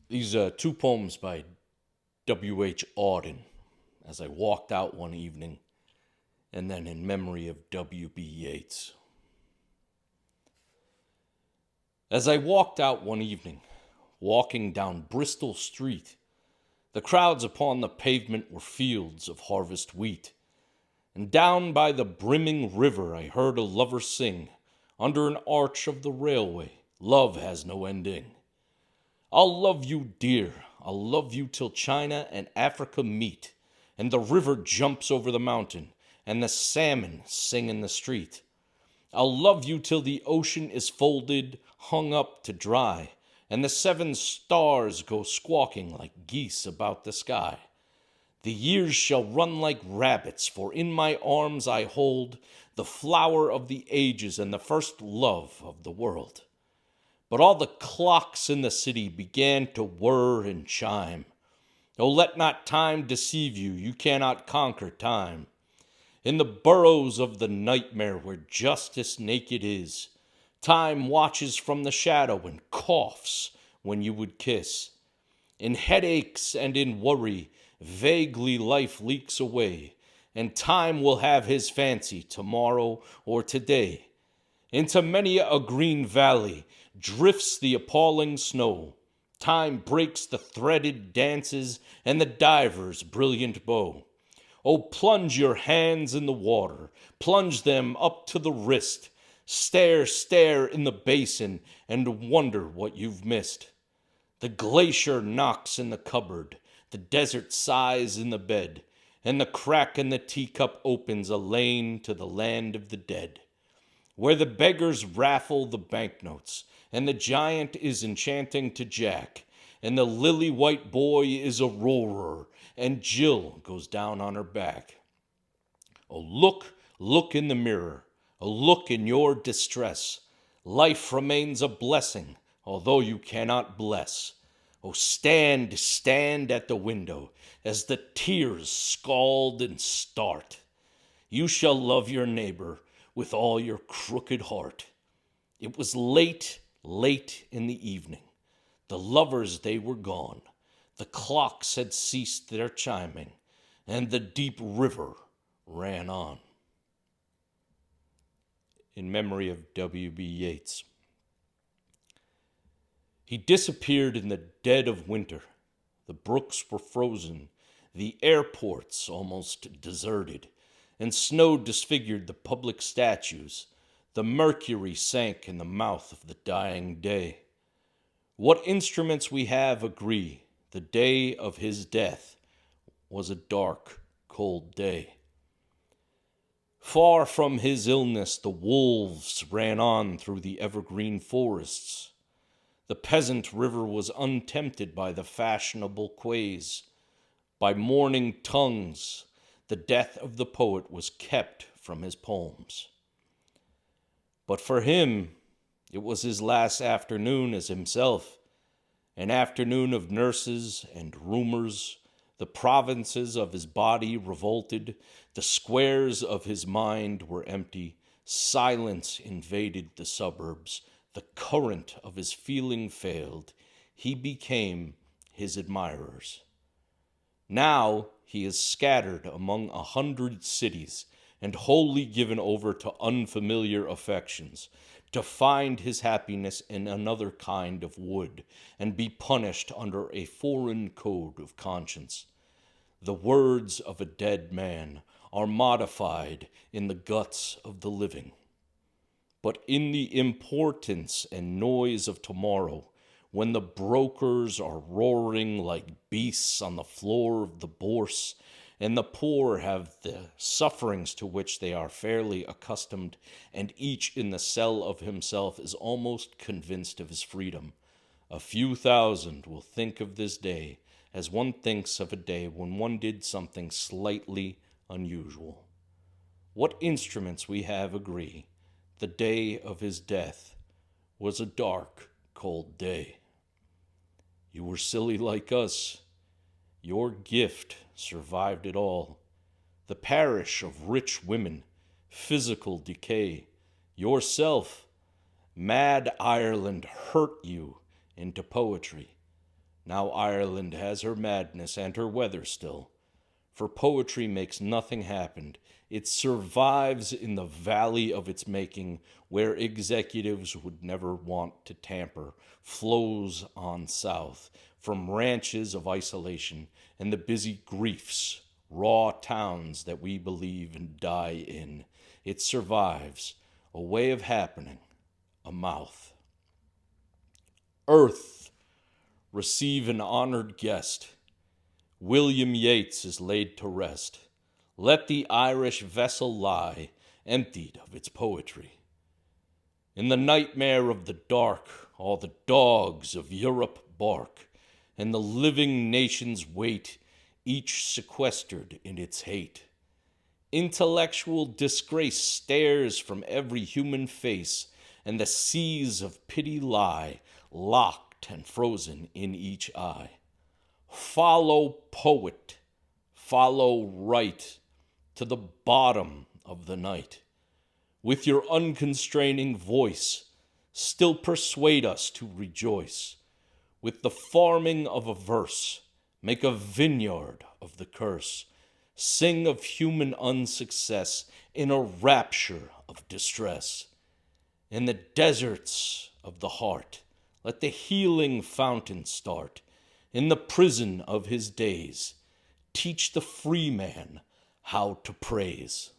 These two poems by W.H. Auden, as I walked out one evening, and then in memory of W.B. Yeats. As I walked out one evening, walking down Bristol Street, the crowds upon the pavement were fields of harvest wheat, and down by the brimming river I heard a lover sing, under an arch of the railway, love has no ending. I'll love you, dear, I'll love you till China and Africa meet, and the river jumps over the mountain, and the salmon sing in the street. I'll love you till the ocean is folded, hung up to dry, and the 7 stars go squawking like geese about the sky. The years shall run like rabbits, for in my arms I hold the flower of the ages and the first love of the world. But all the clocks in the city began to whir and chime. Oh, let not time deceive you, you cannot conquer time. In the burrows of the nightmare where justice naked is, time watches from the shadow and coughs when you would kiss. In headaches and in worry, vaguely life leaks away, and time will have his fancy tomorrow or today. Into many a green valley drifts the appalling snow. Time breaks the threaded dances and the diver's brilliant bow. Oh, plunge your hands in the water, plunge them up to the wrist. Stare in the basin and wonder what you've missed. The glacier knocks in the cupboard, the desert sighs in the bed, and the crack in the teacup opens a lane to the land of the dead, where the beggars raffle the banknotes, and the giant is enchanting to Jack, and the lily-white boy is a roarer, and Jill goes down on her back. Oh, look in the mirror, oh, look in your distress. Life remains a blessing, although you cannot bless. Oh, stand at the window, as the tears scald and start. You shall love your neighbor with all your crooked heart. It was late in the evening. The lovers, they were gone. The clocks had ceased their chiming, and the deep river ran on. In memory of W.B. Yeats. He disappeared in the dead of winter. The brooks were frozen, the airports almost deserted, and snow disfigured the public statues. The mercury sank in the mouth of the dying day. What instruments we have agree, the day of his death was a dark, cold day. Far from his illness, the wolves ran on through the evergreen forests. The peasant river was untempted by the fashionable quays. By morning tongues, the death of the poet was kept from his poems. But for him, it was his last afternoon as himself, an afternoon of nurses and rumors. The provinces of his body revolted, the squares of his mind were empty, silence invaded the suburbs, the current of his feeling failed, he became his admirers. Now he is scattered among 100 cities and wholly given over to unfamiliar affections, to find his happiness in another kind of wood and be punished under a foreign code of conscience. The words of a dead man are modified in the guts of the living. But in the importance and noise of tomorrow, when the brokers are roaring like beasts on the floor of the bourse, and the poor have the sufferings to which they are fairly accustomed, and each in the cell of himself is almost convinced of his freedom, a few thousand will think of this day as one thinks of a day when one did something slightly unusual. What instruments we have agree. The day of his death was a dark, cold day. You were silly like us. Your gift survived it all. The parish of rich women, physical decay. Yourself, mad Ireland hurt you into poetry. Now Ireland has her madness and her weather still. For poetry makes nothing happen. It survives in the valley of its making, where executives would never want to tamper, flows on south, from ranches of isolation and the busy griefs, raw towns that we believe and die in. It survives, a way of happening, a mouth. Earth, receive an honored guest. William Yeats is laid to rest. Let the Irish vessel lie, emptied of its poetry. In the nightmare of the dark, all the dogs of Europe bark, and the living nations wait, each sequestered in its hate. Intellectual disgrace stares from every human face, and the seas of pity lie, locked and frozen in each eye. Follow poet, follow right, to the bottom of the night. With your unconstraining voice, still persuade us to rejoice. With the farming of a verse, make a vineyard of the curse. Sing of human unsuccess in a rapture of distress. In the deserts of the heart, let the healing fountain start. In the prison of his days, teach the free man how to praise.